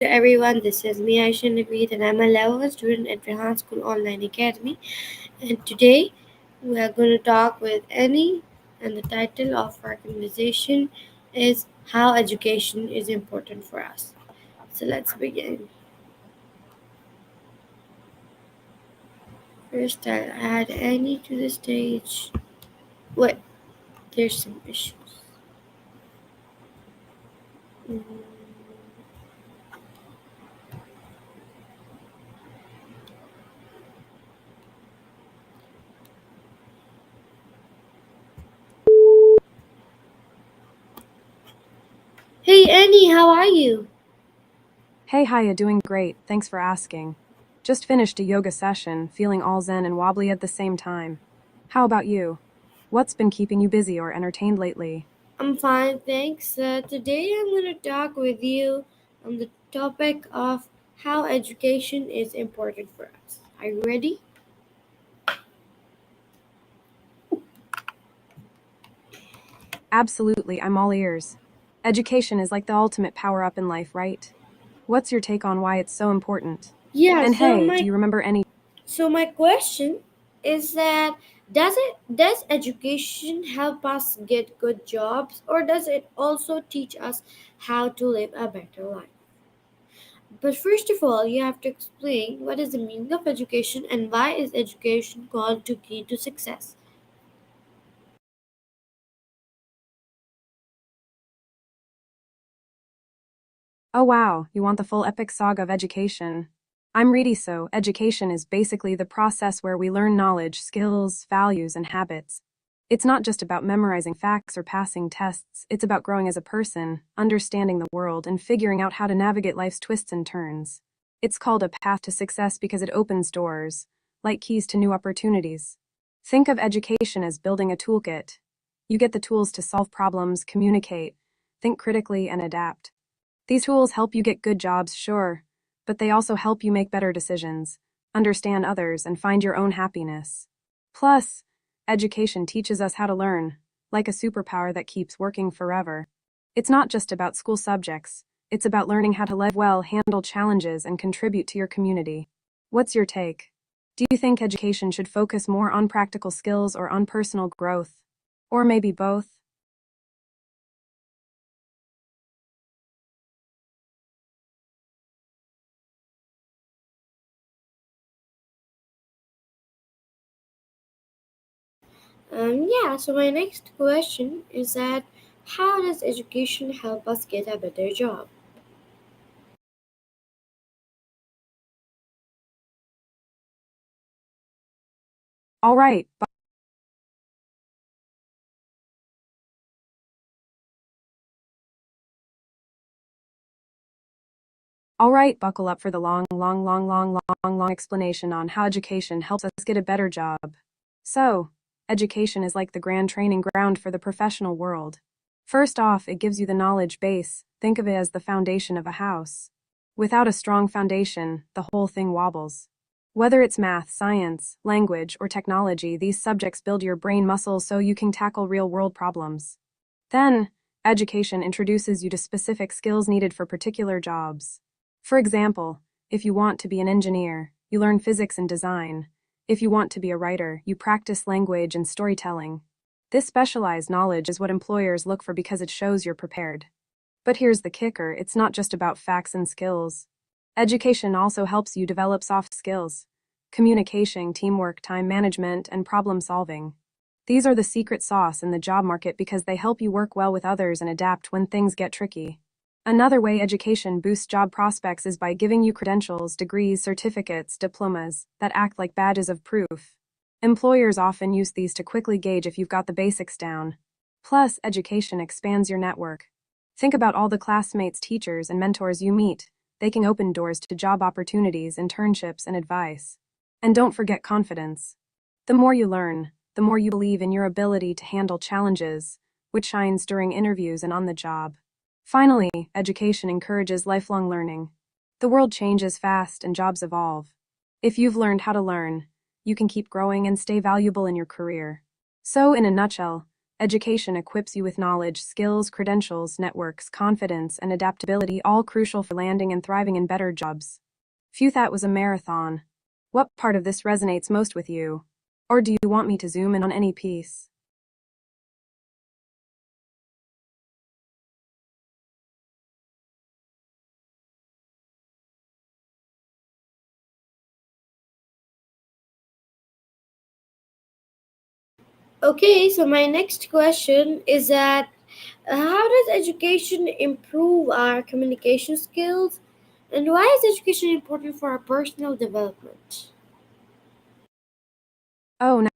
Everyone, this is me, Aisha Naveed, and I'm a level 1 student at Rehan School Online Academy. And today we are going to talk with Annie, and the title of our conversation is How Education is Important for Us. So let's begin. First, I'll add Annie to the stage. Wait, there's some issues. Mm. Hey Annie, how are you? Hey Haya, doing great, thanks for asking. Just finished a yoga session, feeling all zen and wobbly at the same time. How about you? What's been keeping you busy or entertained lately? I'm fine, thanks. Today I'm going to talk with you on the topic of how education is important for us. Are you ready? Absolutely, I'm all ears. Education is like the ultimate power up in life, right? What's your take on why it's so important? Yeah, And so hey, do my you remember any? so my question is that does education help us get good jobs, or does it also teach us how to live a better life? But first of all, you have to explain what is the meaning of education and why is education called to key to success. Oh wow, you want the full epic saga of education? I'm ready. So, education is basically the process where we learn knowledge, skills, values, and habits. It's not just about memorizing facts or passing tests, it's about growing as a person, understanding the world, and figuring out how to navigate life's twists and turns. It's called a path to success because it opens doors, like keys to new opportunities. Think of education as building a toolkit. You get the tools to solve problems, communicate, think critically, and adapt. These tools help you get good jobs, sure, but they also help you make better decisions, understand others, and find your own happiness. Plus, education teaches us how to learn, like a superpower that keeps working forever. It's not just about school subjects, it's about learning how to live well, handle challenges, and contribute to your community. What's your take? Do you think education should focus more on practical skills or on personal growth? Or maybe both? Yeah, so my next question is that how does education help us get a better job? All right, All right, buckle up for the long explanation on how education helps us get a better job. So, education is like the grand training ground for the professional world. First off, it gives you the knowledge base. Think of it as the foundation of a house. Without a strong foundation, the whole thing wobbles. Whether it's math, science, language, or technology, these subjects build your brain muscles so you can tackle real world problems. Then, education introduces you to specific skills needed for particular jobs. For example, if you want to be an engineer, you learn physics and design. If you want to be a writer, you practice language and storytelling. This specialized knowledge is what employers look for because it shows you're prepared. But here's the kicker, it's not just about facts and skills. Education also helps you develop soft skills: communication, teamwork, time management, and problem solving. These are the secret sauce in the job market because they help you work well with others and adapt when things get tricky. Another way education boosts job prospects is by giving you credentials, degrees, certificates, diplomas that act like badges of proof. Employers often use these to quickly gauge if you've got the basics down. Plus, education expands your network. Think about all the classmates, teachers, and mentors you meet. They can open doors to job opportunities, internships, and advice. And don't forget confidence. The more you learn, the more you believe in your ability to handle challenges, which shines during interviews and on the job. Finally, education encourages lifelong learning. The world changes fast and jobs evolve. If you've learned how to learn, you can keep growing and stay valuable in your career. So, in a nutshell, Education equips you with knowledge, skills, credentials, networks, confidence, and adaptability, all crucial for landing and thriving in better jobs. Phew, that was a marathon. What part of this resonates most with you? Or do you want me to zoom in on any piece? Okay, so my next question is that how does education improve our communication skills, and why is education important for our personal development? Oh,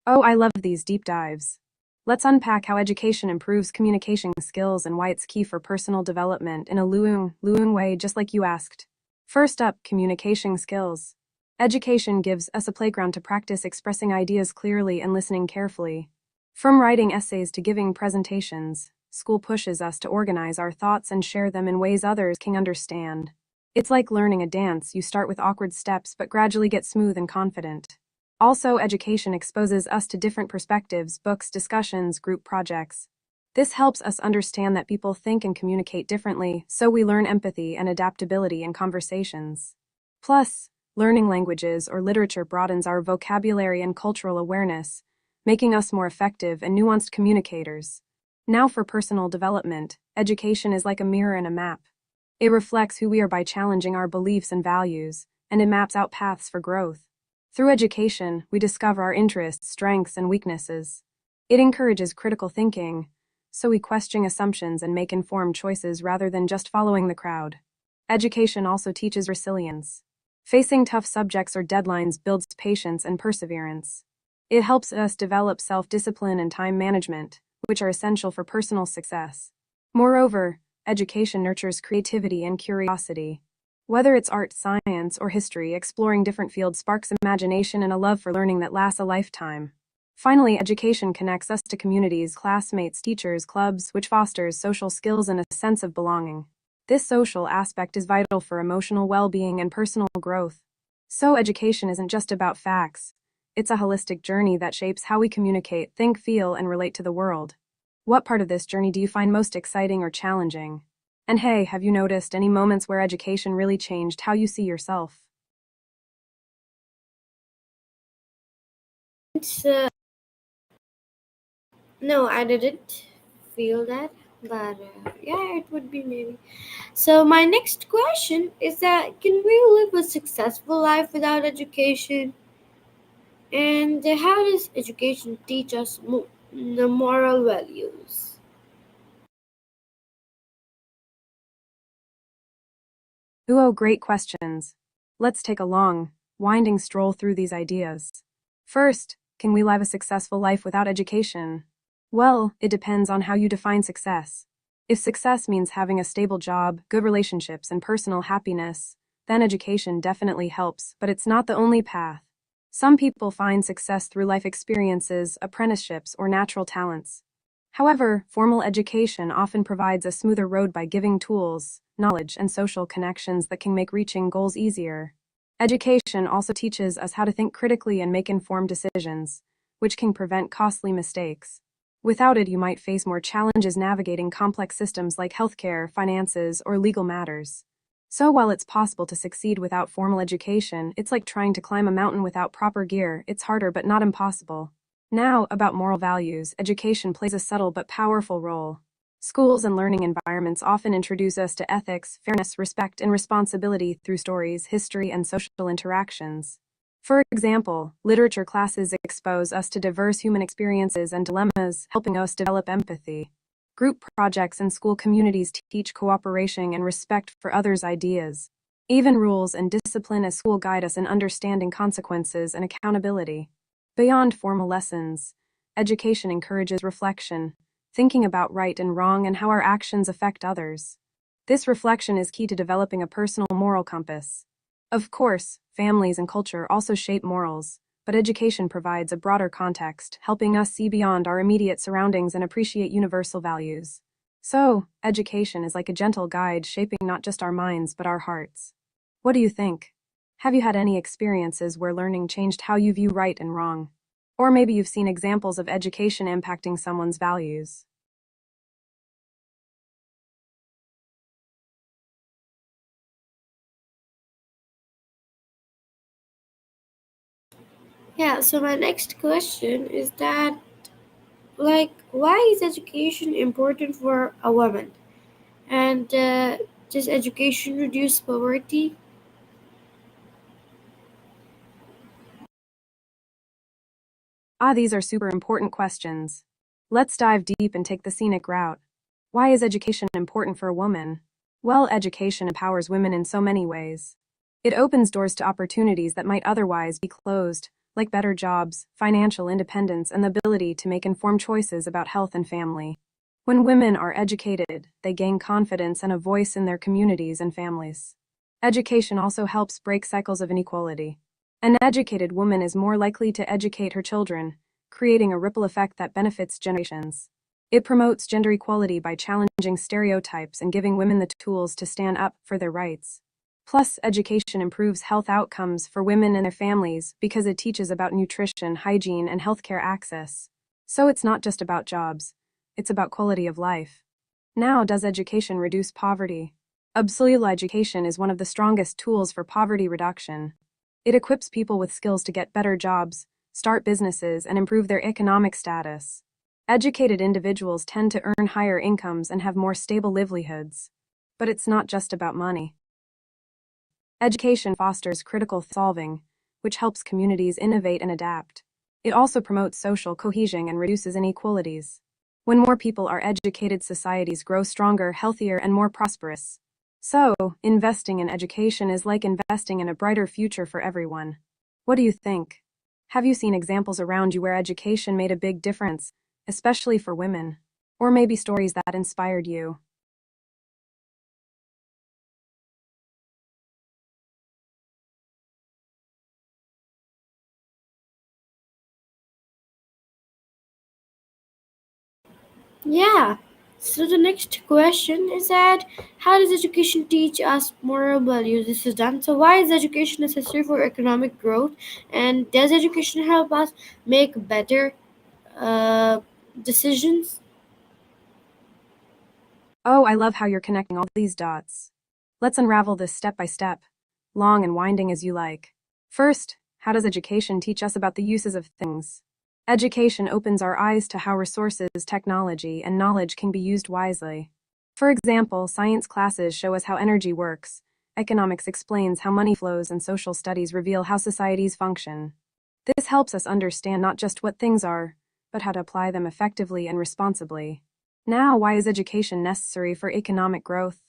Oh, I love these deep dives. Let's unpack how education improves communication skills and why it's key for personal development in a Luong way, just like you asked. First up, communication skills. Education gives us a playground to practice expressing ideas clearly and listening carefully. From writing essays to giving presentations, school pushes us to organize our thoughts and share them in ways others can understand. It's like learning a dance. You start with awkward steps but gradually get smooth and confident. Also, education exposes us to different perspectives, books, discussions, group projects. This helps us understand that people think and communicate differently, so we learn empathy and adaptability in conversations. Plus, learning languages or literature broadens our vocabulary and cultural awareness, making us more effective and nuanced communicators. Now, for personal development, education is like a mirror and a map. It reflects who we are by challenging our beliefs and values, and it maps out paths for growth. Through education, we discover our interests, strengths, and weaknesses. It encourages critical thinking, so we question assumptions and make informed choices rather than just following the crowd. Education also teaches resilience. Facing tough subjects or deadlines builds patience and perseverance. It helps us develop self-discipline and time management, which are essential for personal success. Moreover, education nurtures creativity and curiosity. Whether it's art, science, or history, exploring different fields sparks imagination and a love for learning that lasts a lifetime. Finally, education connects us to communities, classmates, teachers, clubs, which fosters social skills and a sense of belonging. This social aspect is vital for emotional well-being and personal growth. So, education isn't just about facts. It's a holistic journey that shapes how we communicate, think, feel, and relate to the world. What part of this journey do you find most exciting or challenging? And hey, have you noticed any moments where education really changed how you see yourself? So, no, I didn't feel that, but yeah, it would be maybe. So, my next question is that can we live a successful life without education? And how does education teach us the moral values? Oh, great questions. Let's take a long, winding stroll through these ideas. First, can we live a successful life without education? Well, it depends on how you define success. If success means having a stable job, good relationships, and personal happiness, then education definitely helps, but it's not the only path. Some people find success through life experiences, apprenticeships, or natural talents. However, formal education often provides a smoother road by giving tools, knowledge, and social connections that can make reaching goals easier. Education also teaches us how to think critically and make informed decisions, which can prevent costly mistakes. Without it, you might face more challenges navigating complex systems like healthcare, finances, or legal matters. So, while it's possible to succeed without formal education, it's like trying to climb a mountain without proper gear. It's harder but not impossible. Now, about moral values, education plays a subtle but powerful role. Schools and learning environments often introduce us to ethics, fairness, respect, and responsibility through stories, history, and social interactions. For example, literature classes expose us to diverse human experiences and dilemmas, helping us develop empathy. Group projects in school communities teach cooperation and respect for others' ideas. Even rules and discipline at school guide us in understanding consequences and accountability. Beyond formal lessons, education encourages reflection, thinking about right and wrong and how our actions affect others. This reflection is key to developing a personal moral compass. Of course, families and culture also shape morals, but education provides a broader context, helping us see beyond our immediate surroundings and appreciate universal values. So, education is like a gentle guide shaping not just our minds but our hearts. What do you think? Have you had any experiences where learning changed how you view right and wrong? Or maybe you've seen examples of education impacting someone's values. Yeah, so my next question is that, why is education important for a woman? And does education reduce poverty? These are super important questions. Let's dive deep and take the scenic route. Why is education important for a woman? Well, education empowers women in so many ways. It opens doors to opportunities that might otherwise be closed, like better jobs, financial independence, and the ability to make informed choices about health and family. When women are educated, they gain confidence and a voice in their communities and families. Education also helps break cycles of inequality. An educated woman is more likely to educate her children, creating a ripple effect that benefits generations. It promotes gender equality by challenging stereotypes and giving women the tools to stand up for their rights. Plus, education improves health outcomes for women and their families because it teaches about nutrition, hygiene, and healthcare access. So it's not just about jobs, it's about quality of life. Now, does education reduce poverty? Absolute education is one of the strongest tools for poverty reduction. It equips people with skills to get better jobs, start businesses, and improve their economic status. Educated individuals tend to earn higher incomes and have more stable livelihoods. But it's not just about money. Education fosters critical solving, which helps communities innovate and adapt. It also promotes social cohesion and reduces inequalities. When more people are educated, societies grow stronger, healthier, and more prosperous. So, investing in education is like investing in a brighter future for everyone. What do you think? Have you seen examples around you where education made a big difference, especially for women? Or maybe stories that inspired you? Yeah. So the next question is that, how does education teach us moral values? This is done. So why is education necessary for economic growth? And does education help us make better uh, decisions? Oh, I love how you're connecting all these dots. Let's unravel this step by step, long and winding as you like. First, how does education teach us about the uses of things? Education opens our eyes to how resources, technology, and knowledge can be used wisely. For example, science classes show us how energy works, economics explains how money flows, and social studies reveal how societies function. This helps us understand not just what things are, but how to apply them effectively and responsibly. Now, why is education necessary for economic growth?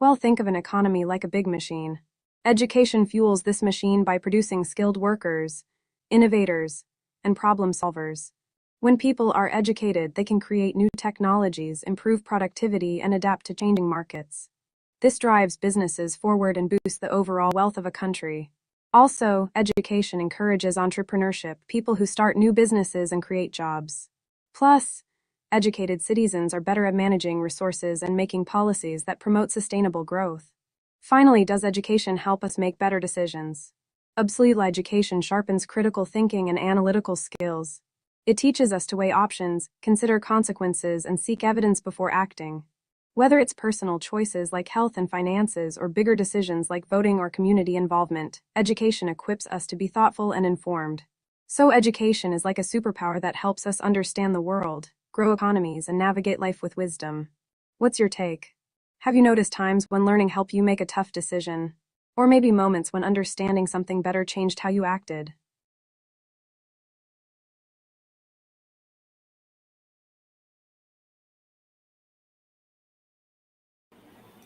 Well, think of an economy like a big machine. Education fuels this machine by producing skilled workers, innovators, and problem solvers. When people are educated, they can create new technologies, improve productivity, and adapt to changing markets. This drives businesses forward and boosts the overall wealth of a country. Also, education encourages entrepreneurship, people who start new businesses and create jobs. Plus, educated citizens are better at managing resources and making policies that promote sustainable growth. Finally, does education help us make better decisions? Absolute education sharpens critical thinking and analytical skills. It teaches us to weigh options, consider consequences, and seek evidence before acting. Whether it's personal choices like health and finances or bigger decisions like voting or community involvement, education equips us to be thoughtful and informed. So, education is like a superpower that helps us understand the world, grow economies, and navigate life with wisdom. What's your take? Have you noticed times when learning helped you make a tough decision? Or maybe moments when understanding something better changed how you acted?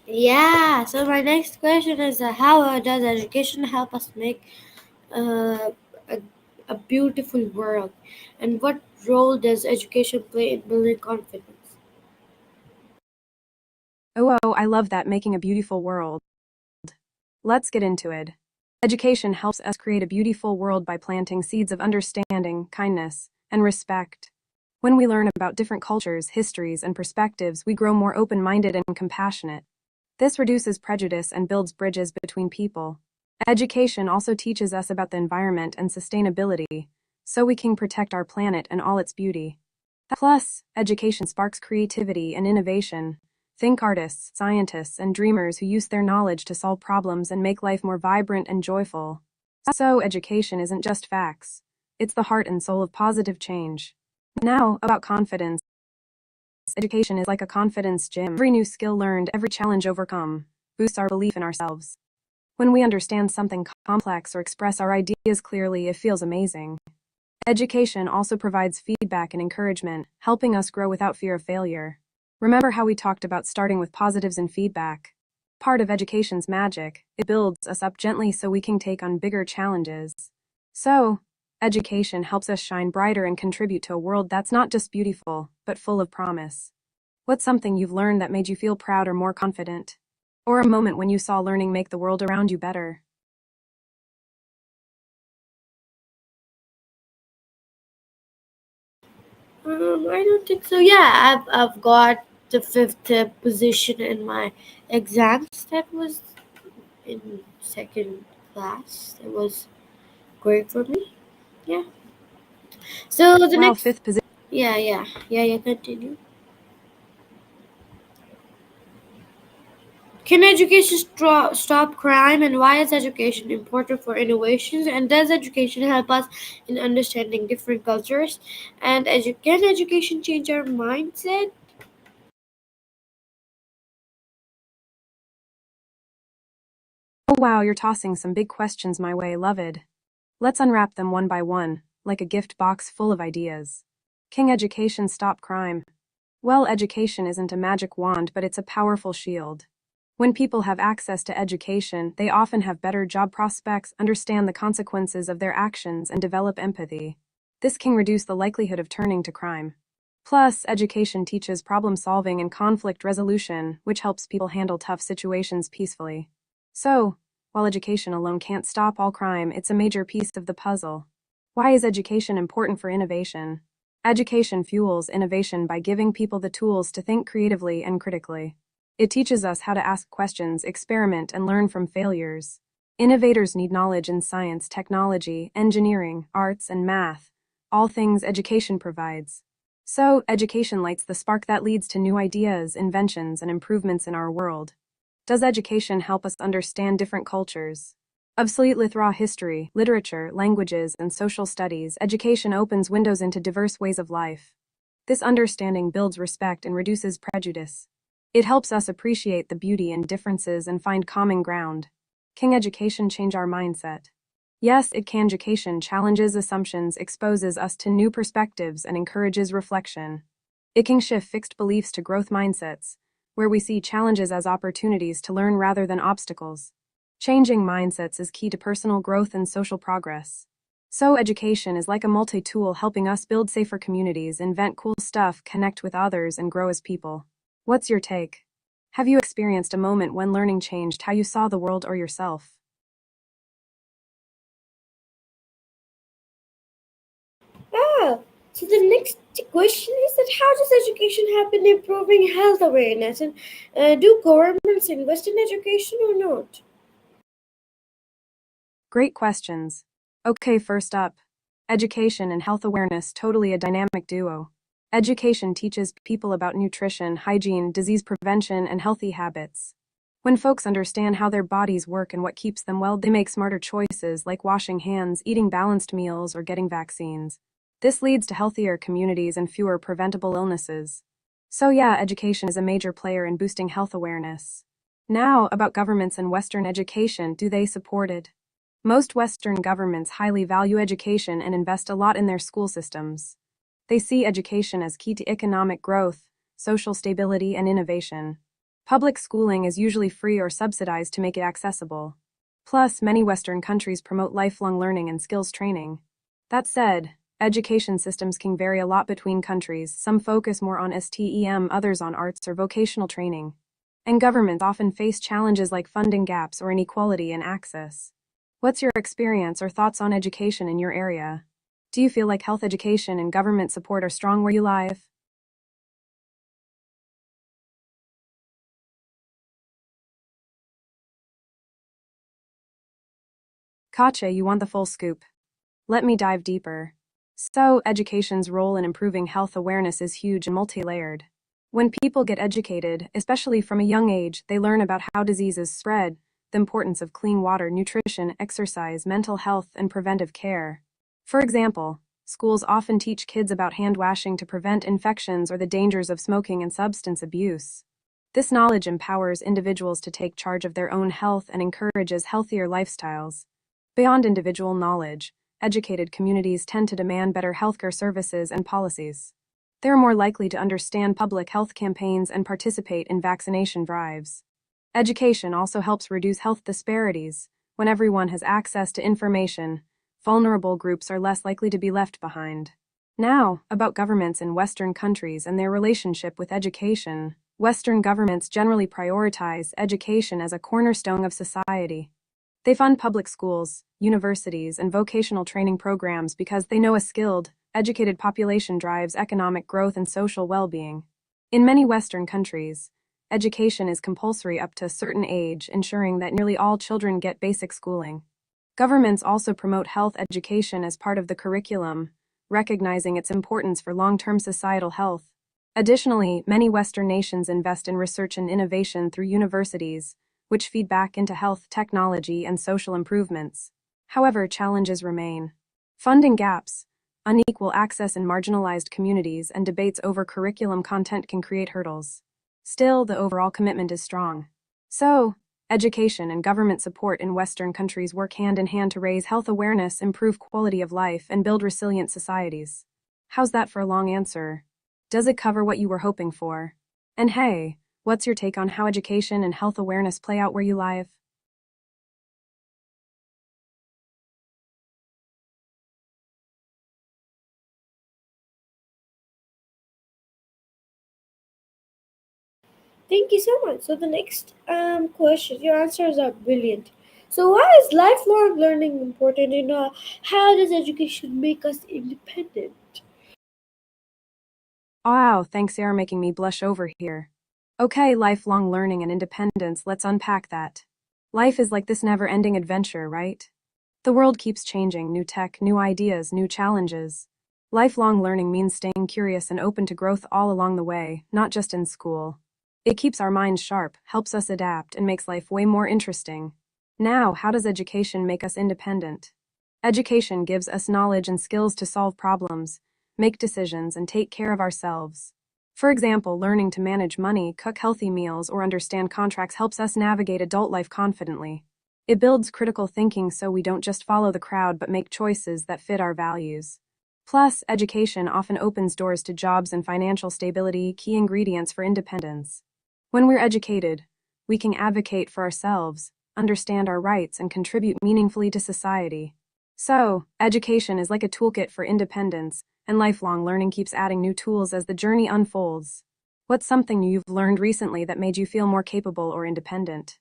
Yeah. So my next question is, how does education help us make uh, a, a beautiful world? And what role does education play in building confidence? Oh, I love that, making a beautiful world. Let's get into it. Education helps us create a beautiful world by planting seeds of understanding, kindness, and respect. When we learn about different cultures, histories, and perspectives, we grow more open minded and compassionate. This reduces prejudice and builds bridges between people. Education also teaches us about the environment and sustainability, so we can protect our planet and all its beauty. Plus, education sparks creativity and innovation. Think artists, scientists, and dreamers who use their knowledge to solve problems and make life more vibrant and joyful. So, education isn't just facts, it's the heart and soul of positive change. Now, about confidence. Education is like a confidence gym. Every new skill learned, every challenge overcome, boosts our belief in ourselves. When we understand something complex or express our ideas clearly, it feels amazing. Education also provides feedback and encouragement, helping us grow without fear of failure. Remember how we talked about starting with positives and feedback? Part of education's magic, it builds us up gently so we can take on bigger challenges. So, education helps us shine brighter and contribute to a world that's not just beautiful, but full of promise. What's something you've learned that made you feel proud or more confident? Or a moment when you saw learning make the world around you better? I don't think so. Yeah, I've got the fifth position in my exams. That was in second class. It was great for me. Yeah. So the Wow, next, fifth position. yeah. Continue. Can education stop crime, and why is education important for innovations? And does education help us in understanding different cultures? And can education change our mindset? Oh wow, you're tossing some big questions my way, loved. Let's unwrap them one by one, like a gift box full of ideas. Can education stop crime? Well, education isn't a magic wand, but it's a powerful shield. When people have access to education, they often have better job prospects, understand the consequences of their actions, and develop empathy. This can reduce the likelihood of turning to crime. Plus, education teaches problem solving and conflict resolution, which helps people handle tough situations peacefully. So, while education alone can't stop all crime, it's a major piece of the puzzle. Why is education important for innovation? Education fuels innovation by giving people the tools to think creatively and critically. It teaches us how to ask questions, experiment, and learn from failures. Innovators need knowledge in science, technology, engineering, arts, and math, all things education provides. So, education lights the spark that leads to new ideas, inventions, and improvements in our world. Does education help us understand different cultures? Obsolete Lithra history, literature, languages, and social studies, education opens windows into diverse ways of life. This understanding builds respect and reduces prejudice. It helps us appreciate the beauty in differences and find common ground. Can education change our mindset? Yes, it can. Education challenges assumptions, exposes us to new perspectives, and encourages reflection. It can shift fixed beliefs to growth mindsets, where we see challenges as opportunities to learn rather than obstacles. Changing mindsets is key to personal growth and social progress. So, education is like a multi tool helping us build safer communities, invent cool stuff, connect with others, and grow as people. What's your take? Have you experienced a moment when learning changed how you saw the world or yourself? Ah, so the next question is that how does education help in improving health awareness, and do governments invest in education or not? Great questions. Okay, first up, education and health awareness, totally a dynamic duo. Education teaches people about nutrition, hygiene, disease prevention, and healthy habits. When folks understand how their bodies work and what keeps them well, they make smarter choices like washing hands, eating balanced meals, or getting vaccines. This leads to healthier communities and fewer preventable illnesses. So, yeah, education is a major player in boosting health awareness. Now, about governments and Western education, do they support it? Most Western governments highly value education and invest a lot in their school systems. They see education as key to economic growth, social stability, and innovation. Public schooling is usually free or subsidized to make it accessible. Plus, many Western countries promote lifelong learning and skills training. That said, education systems can vary a lot between countries. Some focus more on STEM, others on arts or vocational training. And governments often face challenges like funding gaps or inequality in access. What's your experience or thoughts on education in your area? Do you feel like health education and government support are strong where you live? Gotcha, you want the full scoop. Let me dive deeper. So, education's role in improving health awareness is huge and multi-layered. When people get educated, especially from a young age, they learn about how diseases spread, the importance of clean water, nutrition, exercise, mental health, and preventive care. For example, schools often teach kids about hand washing to prevent infections or the dangers of smoking and substance abuse. This knowledge empowers individuals to take charge of their own health and encourages healthier lifestyles. Beyond individual knowledge, educated communities tend to demand better healthcare services and policies. They're more likely to understand public health campaigns and participate in vaccination drives. Education also helps reduce health disparities. When everyone has access to information, vulnerable groups are less likely to be left behind. Now, about governments in Western countries and their relationship with education. Western governments generally prioritize education as a cornerstone of society. They fund public schools, universities, and vocational training programs because they know a skilled, educated population drives economic growth and social well-being. In many Western countries, education is compulsory up to a certain age, ensuring that nearly all children get basic schooling. Governments also promote health education as part of the curriculum, recognizing its importance for long-term societal health. Additionally, many Western nations invest in research and innovation through universities, which feed back into health, technology, and social improvements. However, challenges remain. Funding gaps, unequal access in marginalized communities, and debates over curriculum content can create hurdles. Still, the overall commitment is strong. So, education and government support in Western countries work hand in hand to raise health awareness, improve quality of life, and build resilient societies. How's that for a long answer? Does it cover what you were hoping for? And hey, what's your take on how education and health awareness play out where you live? Thank you so much. So the next question, your answers are brilliant. So why is lifelong learning important? How does education make us independent? Wow, thanks, you're making me blush over here. Okay, lifelong learning and independence, let's unpack that. Life is like this never ending adventure, right? The world keeps changing, new tech, new ideas, new challenges. Lifelong learning means staying curious and open to growth all along the way, not just in school. It keeps our minds sharp, helps us adapt, and makes life way more interesting. Now, how does education make us independent? Education gives us knowledge and skills to solve problems, make decisions, and take care of ourselves. For example, learning to manage money, cook healthy meals, or understand contracts helps us navigate adult life confidently. It builds critical thinking so we don't just follow the crowd but make choices that fit our values. Plus, education often opens doors to jobs and financial stability, key ingredients for independence. When we're educated, we can advocate for ourselves, understand our rights, and contribute meaningfully to society. So, education is like a toolkit for independence, and lifelong learning keeps adding new tools as the journey unfolds. What's something you've learned recently that made you feel more capable or independent?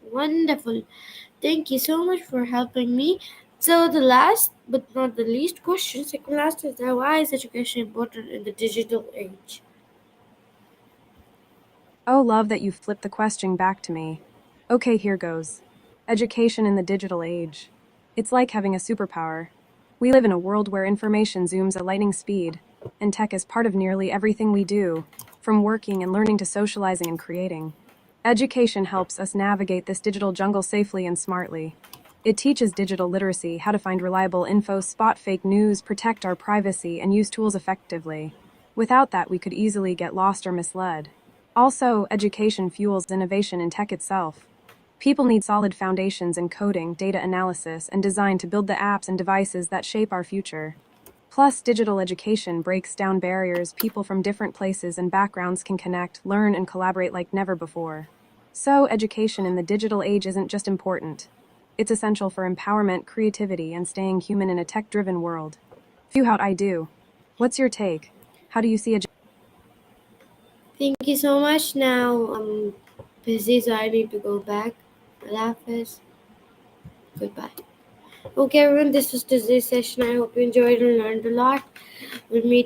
Wonderful. Thank you so much for helping me. So the last but not the least question, second last, is that why is education important in the digital age? Oh, love that you flipped the question back to me. Okay, here goes. Education in the digital age. It's like having a superpower. We live in a world where information zooms at lightning speed, and tech is part of nearly everything we do, from working and learning to socializing and creating. Education helps us navigate this digital jungle safely and smartly. It teaches digital literacy, how to find reliable info, spot fake news, protect our privacy, and use tools effectively. Without that, we could easily get lost or misled. Also, education fuels innovation in tech itself. People need solid foundations in coding, data analysis, and design to build the apps and devices that shape our future. Plus, digital education breaks down barriers. People from different places and backgrounds can connect, learn, and collaborate like never before. So, education in the digital age isn't just important. It's essential for empowerment, creativity, and staying human in a tech-driven world. Phew, how'd I do? What's your take? How do you see education? Thank you so much. Now I'm busy, so I need to go back. Hafiz. Goodbye. Okay, everyone. This was today's session. I hope you enjoyed and learned a lot. We'll meet